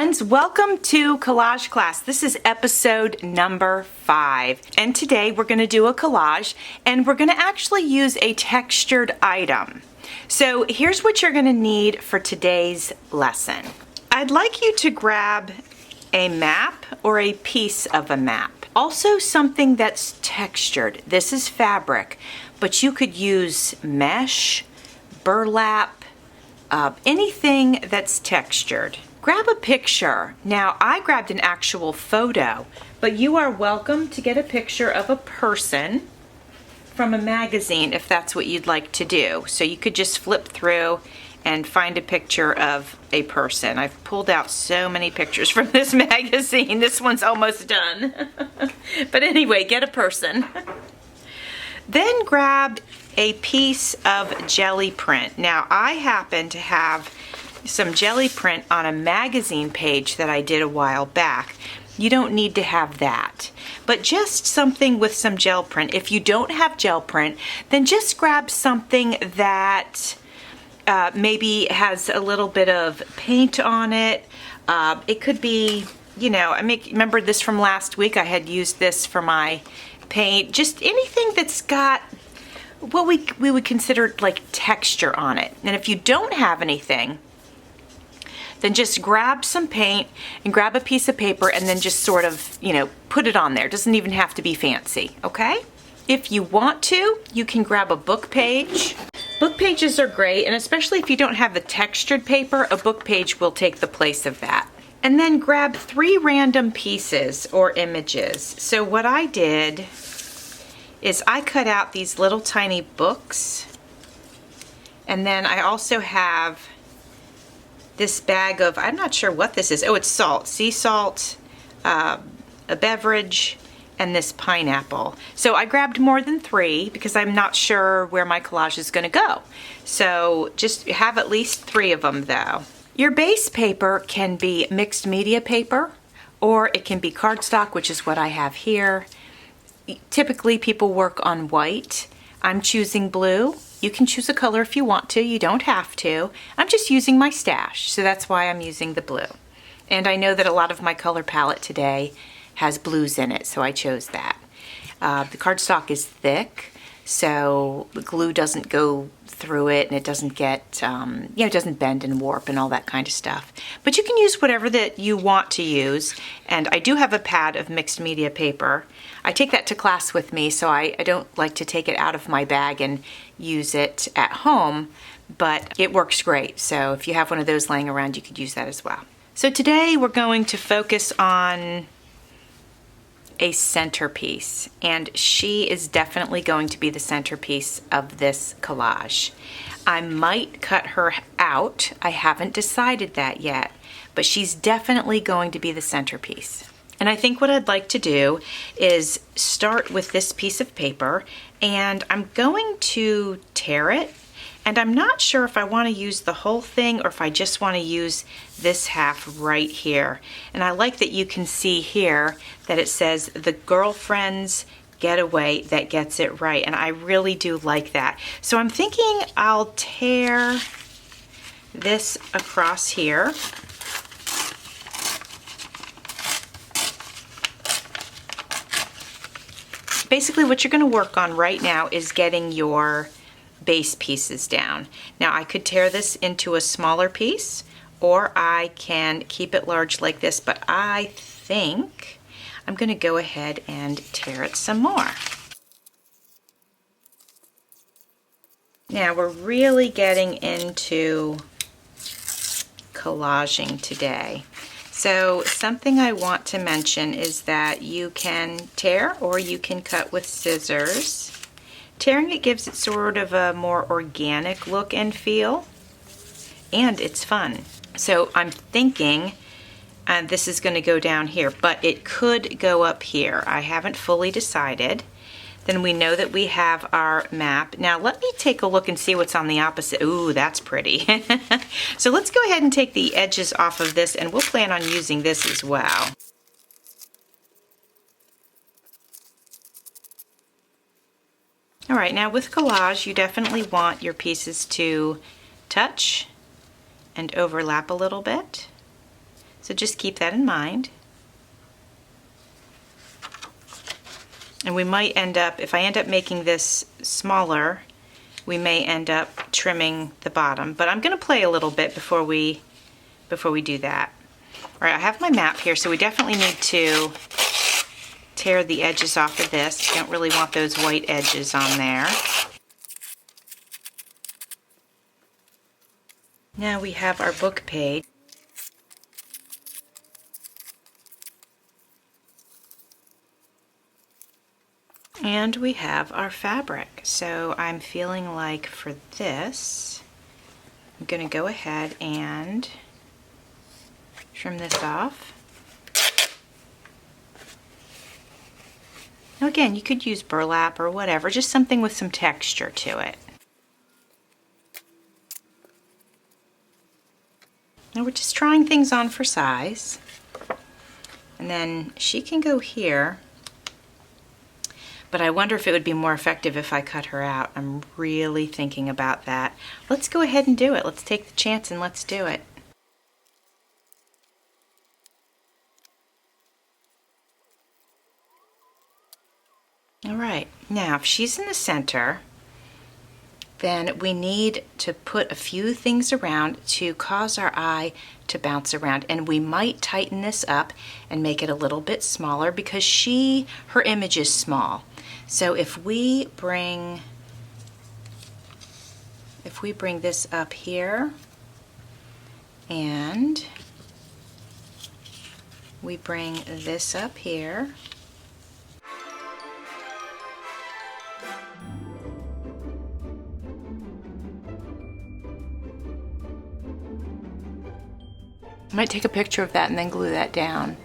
friends, welcome to Collage Class. This is episode number 5, and today we're going to do a collage and we're going to actually use a textured item. So here's what you're going to need for today's lesson. I'd like you to grab a map or a piece of a map. Also something that's textured. This is fabric, but you could use mesh, burlap, anything that's textured. Grab a picture. Now, I grabbed an actual photo, but you are welcome to get a picture of a person from a magazine if that's what you'd like to do. So you could just flip through and find a picture of a person. I've pulled out so many pictures from this magazine. This one's almost done. But anyway, get a person. Then grab a piece of jelly print. Now, I happen to have some jelly print on a magazine page that I did a while back. You don't need to have that, but just something with some gel print. If you don't have gel print, then just grab something that maybe has a little bit of paint on it. It could be, you know, remember this from last week? I had used this for my paint. Just anything that's got what we would consider like texture on it. And if you don't have anything, then just grab some paint and grab a piece of paper and then just sort of, you know, put it on there. It doesn't even have to be fancy, okay? If you want to, you can grab a book page. Book pages are great, and especially if you don't have the textured paper, a book page will take the place of that. And then grab 3 random pieces or images. So what I did is I cut out these little tiny books, and then I also have this bag of, I'm not sure what this is. Oh, it's salt, sea salt, a beverage, and this pineapple. So I grabbed more than 3 because I'm not sure where my collage is going to go. So just have at least 3 of them though. Your base paper can be mixed media paper, or it can be cardstock, which is what I have here. Typically people work on white. I'm choosing blue. You can choose a color if you want to. You don't have to. I'm just using my stash, so that's why I'm using the blue. And I know that a lot of my color palette today has blues in it, so I chose that. The cardstock is thick, so the glue doesn't go through it, and it doesn't get, it doesn't bend and warp and all that kind of stuff. But you can use whatever that you want to use, and I do have a pad of mixed media paper. I take that to class with me, so I don't like to take it out of my bag and use it at home, but it works great. So if you have one of those laying around, you could use that as well. So today we're going to focus on a centerpiece, and she is definitely going to be the centerpiece of this collage. I might cut her out. I haven't decided that yet, but she's definitely going to be the centerpiece. And I think what I'd like to do is start with this piece of paper, and I'm going to tear it, and I'm not sure if I want to use the whole thing or if I just want to use this half right here. And I like that you can see here that it says the girlfriend's getaway that gets it right, and I really do like that. So I'm thinking I'll tear this across here. Basically what you're going to work on right now is getting your base pieces down. Now I could tear this into a smaller piece, or I can keep it large like this, but I think I'm going to go ahead and tear it some more. Now we're really getting into collaging today. So something I want to mention is that you can tear or you can cut with scissors. Tearing it gives it sort of a more organic look and feel, and it's fun. So I'm thinking this is going to go down here, but it could go up here. I haven't fully decided. Then we know that we have our map. Now let me take a look and see what's on the opposite. Ooh, that's pretty. So let's go ahead and take the edges off of this, and we'll plan on using this as well. All right, now with collage, you definitely want your pieces to touch and overlap a little bit. So just keep that in mind. And we might end up, if I end up making this smaller, we may end up trimming the bottom. But I'm going to play a little bit before we do that. All right, I have my map here, so we definitely need to tear the edges off of this. Don't really want those white edges on there. Now we have our book page. And we have our fabric. So I'm feeling like for this, I'm going to go ahead and trim this off. Now again, you could use burlap or whatever, just something with some texture to it. Now we're just trying things on for size. And then she can go here. But I wonder if it would be more effective if I cut her out. I'm really thinking about that. Let's go ahead and do it. Let's take the chance and let's do it. All right, now if she's in the center, then we need to put a few things around to cause our eye to bounce around. And we might tighten this up and make it a little bit smaller because her image is small. So if we bring this up here and we bring this up here, I might take a picture of that and then glue that down.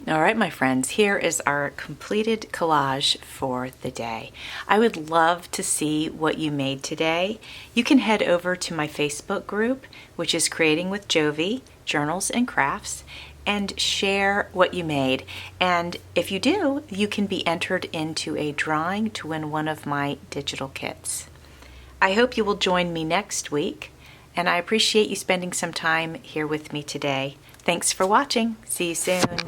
All right, my friends, here is our completed collage for the day. I would love to see what you made today. You can head over to my Facebook group, which is Creating with Jovi, Journals and Crafts, and share what you made. And if you do, you can be entered into a drawing to win one of my digital kits. I hope you will join me next week, and I appreciate you spending some time here with me today. Thanks for watching. See you soon.